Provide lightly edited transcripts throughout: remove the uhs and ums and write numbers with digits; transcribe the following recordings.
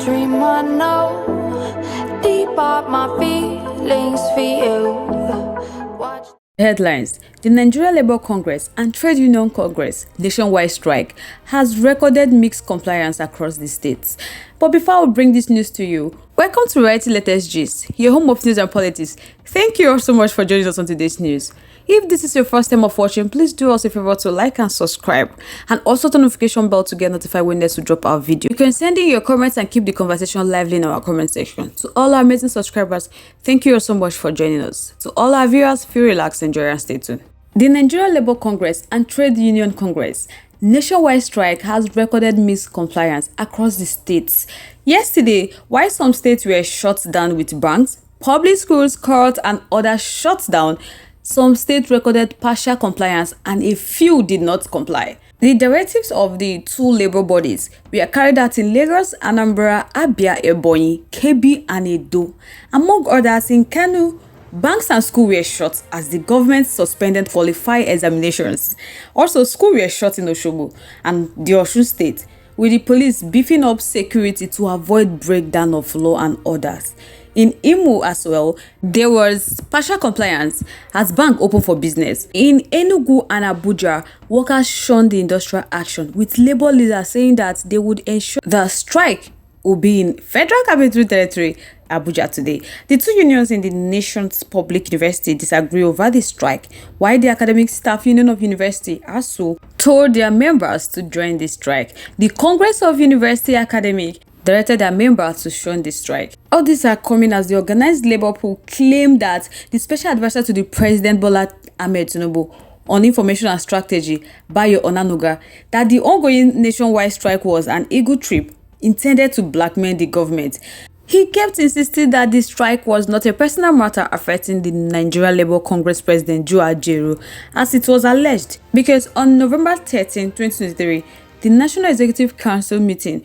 dream I know deep up my feelings for you. Watch. Headlines: The Nigeria Labour Congress and Trade Union Congress nationwide strike has recorded mixed compliance across the states. But before we bring this news to you, welcome to Variety Latest Gist, your home of news and politics. Thank you all so much for joining us on today's news. If this is your first time of watching, please do us a favor to like and subscribe, and also turn the notification bell to get notified when next we drop our video. You can send in your comments and keep the conversation lively in our comment section. To all our amazing subscribers, thank you all so much for joining us. To all our viewers, feel relaxed, enjoy, and stay tuned. The Nigeria Labour Congress and Trade Union Congress nationwide strike has recorded mixed compliance across the states. Yesterday, while some states were shut down with banks, public schools, courts, and others shut down, some states recorded partial compliance and a few did not comply. The directives of the two labor bodies were carried out in Lagos, Anambra, Abia, Ebonyi, Kebbi, and Edo. Among others, in Kano, banks and schools were shut as the government suspended qualified examinations. Also, schools were shut in Osogbo and the Osun State, with the police beefing up security to avoid breakdown of law and orders. In Imo as well, there was partial compliance as bank opened for business. In Enugu and Abuja, workers shunned the industrial action, with labor leaders saying that they would ensure the strike will be in Federal Capital Territory, Abuja today. The two unions in the nation's public university disagree over the strike, while the Academic Staff Union of University, ASU, told their members to join the strike. The Congress of University Academic directed their members to shun the strike. All these are coming as the organized labor pool claimed that the special advisor to the President Bola Ahmed Tinubu on information and strategy, Bayo Onanuga, that the ongoing nationwide strike was an ego trip intended to blackmail the government. He kept insisting that the strike was not a personal matter affecting the Nigeria Labour Congress President Joe Ajaero, as it was alleged, because on November 13, 2023, the National Executive Council meeting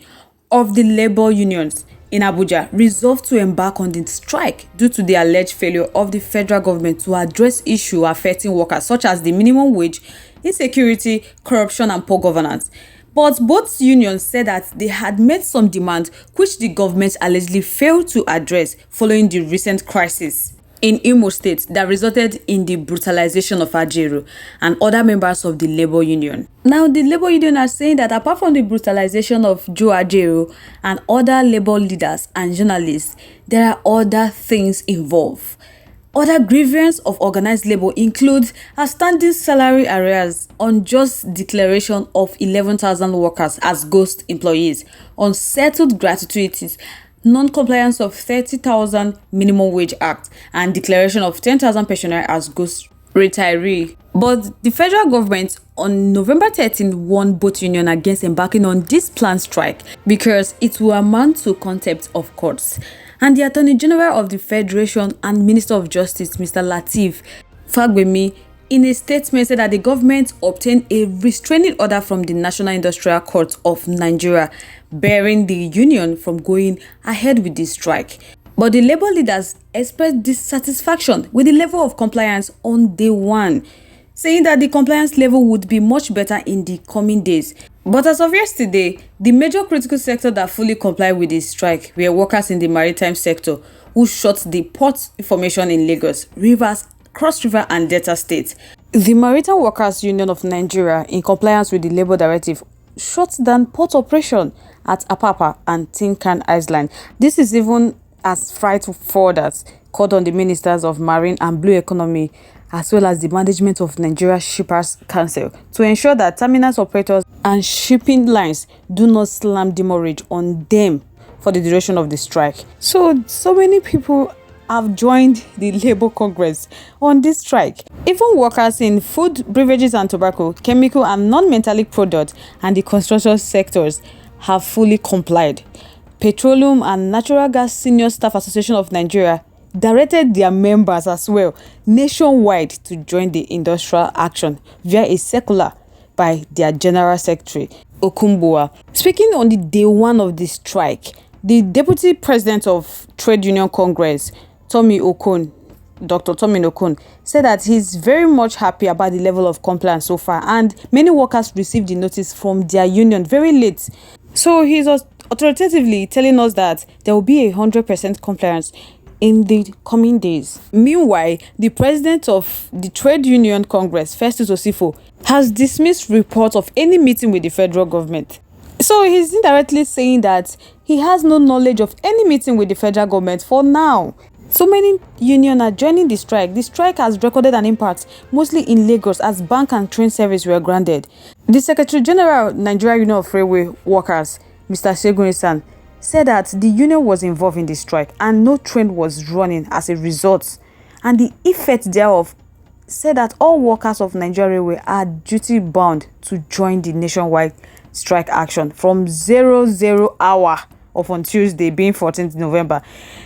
of the labor unions in Abuja resolved to embark on the strike due to the alleged failure of the federal government to address issues affecting workers such as the minimum wage, insecurity, corruption, and poor governance. But both unions said that they had made some demands which the government allegedly failed to address following the recent crisis in Imo State that resulted in the brutalization of Ajaero and other members of the labor union. Now, the labor union are saying that apart from the brutalization of Joe Ajaero and other labor leaders and journalists, there are other things involved. Other grievances of organized labor include outstanding salary arrears, unjust declaration of 11,000 workers as ghost employees, unsettled gratuities, non-compliance of 30,000 minimum wage act, and declaration of 10,000 pensioners as ghost retiree. But the federal government on November 13 warned both unions against embarking on this planned strike because it will amount to contempt of courts. And the Attorney General of the Federation and Minister of Justice, Mr. Lateef Fagbemi, in a statement said that the government obtained a restraining order from the National Industrial Court of Nigeria, barring the union from going ahead with this strike. But the labor leaders expressed dissatisfaction with the level of compliance on day one, saying that the compliance level would be much better in the coming days. But as of yesterday, the major critical sector that fully complied with the strike were workers in the maritime sector who shut the port information in Lagos, Rivers, Cross River, and Delta State. The Maritime Workers Union of Nigeria, in compliance with the Labour Directive, shut down port operation at Apapa and Tinkan Island. This is even as frightful that called on the ministers of Marine and Blue Economy, as well as the management of Nigeria Shippers Council, to ensure that terminals operators and shipping lines do not slam demurrage on them for the duration of the strike. So many people have joined the Labour Congress on this strike. Even workers in food, beverages and tobacco, chemical and non-metallic products, and the construction sectors have fully complied. Petroleum and Natural Gas Senior Staff Association of Nigeria directed their members as well nationwide to join the industrial action via a circular by their General Secretary, Okumboa. Speaking on the day one of the strike, the Deputy President of Trade Union Congress, Dr. Tommy Okon, said that he's very much happy about the level of compliance so far, and many workers received the notice from their union very late. So he's authoritatively telling us that there will be 100% compliance in the coming days. Meanwhile, the president of the Trade Union Congress, Festus Osifo, has dismissed reports of any meeting with the federal government. So he's indirectly saying that he has no knowledge of any meeting with the federal government for now. So many unions are joining the strike. The strike has recorded an impact mostly in Lagos as bank and train service were grounded. The Secretary General of Nigeria Union of Railway Workers, Mr. Segun Isan, said that the union was involved in the strike and no train was running as a result. And the effect thereof said that all workers of Nigeria Railway are duty bound to join the nationwide strike action from 00 hour of on Tuesday, being 14th November,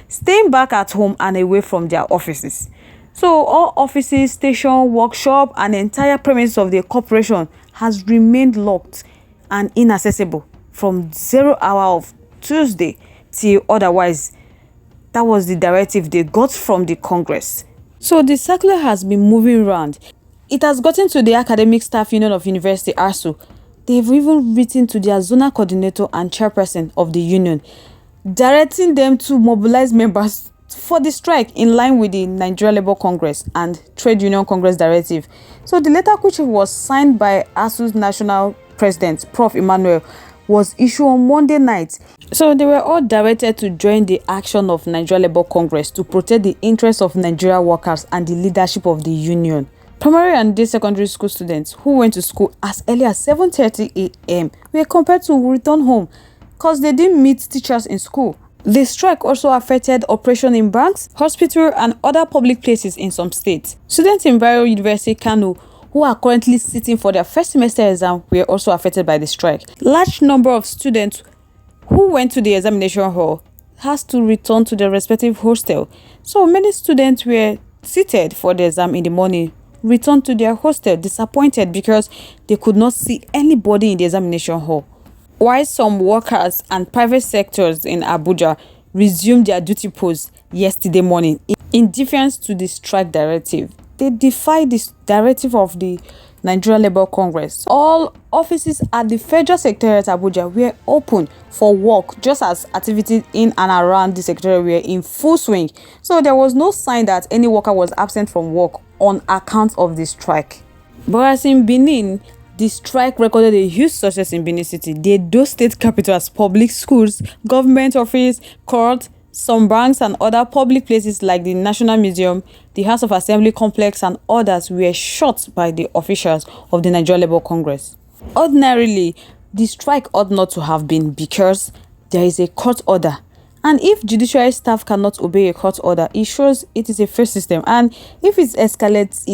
staying back at home and away from their offices. So all offices, station, workshop and the entire premises of the corporation has remained locked and inaccessible from 0 hour of Tuesday till otherwise. That was the directive they got from the Congress. So the circular has been moving around. It has gotten to the Academic Staff Union of University, ASU. They've even written to their zonal coordinator and chairperson of the union, directing them to mobilize members for the strike in line with the Nigeria Labour Congress and Trade Union Congress directive. So the letter, which was signed by ASU's national president, Prof. Emmanuel, was issued on Monday night. So they were all directed to join the action of Nigeria Labour Congress to protect the interests of Nigeria workers and the leadership of the union. Primary and day secondary school students who went to school as early as 7:30 a.m. were compelled to return home because they didn't meet teachers in school. The strike also affected operation in banks, hospitals, and other public places in some states. Students in Bayero University, Kano, who are currently sitting for their first semester exam, were also affected by the strike. Large number of students who went to the examination hall has to return to their respective hostel. So many students were seated for the exam in the morning, returned to their hostel disappointed because they could not see anybody in the examination hall. While some workers and private sectors in Abuja resumed their duty posts yesterday morning in defiance to the strike directive. They defied this directive of the Nigeria Labour Congress. All offices at the Federal Secretariat Abuja were open for work, just as activities in and around the Secretariat were in full swing. So there was no sign that any worker was absent from work on account of the strike. But as in Benin, the strike recorded a huge success in Benin City, the Edo State capital, as public schools, government office, court, some banks and other public places like the National Museum, the House of Assembly complex and others were shut by the officials of the Nigeria Labour Congress. Ordinarily, the strike ought not to have been because there is a court order. And if judiciary staff cannot obey a court order, it shows it is a fair system. And if it escalates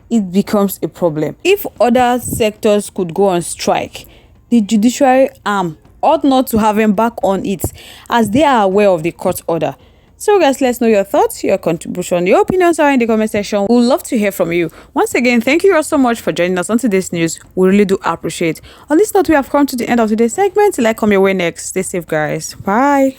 it becomes a problem. If other sectors could go on strike, the judiciary arm ought not to have embarked on it as they are aware of the court order. So guys, let's know your thoughts, your contribution, your opinions are in the comment section. We'd love to hear from you. Once again, thank you all so much for joining us on today's news. We really do appreciate. On this note, we have come to the end of today's segment. Till I come your way next. Stay safe, guys. Bye.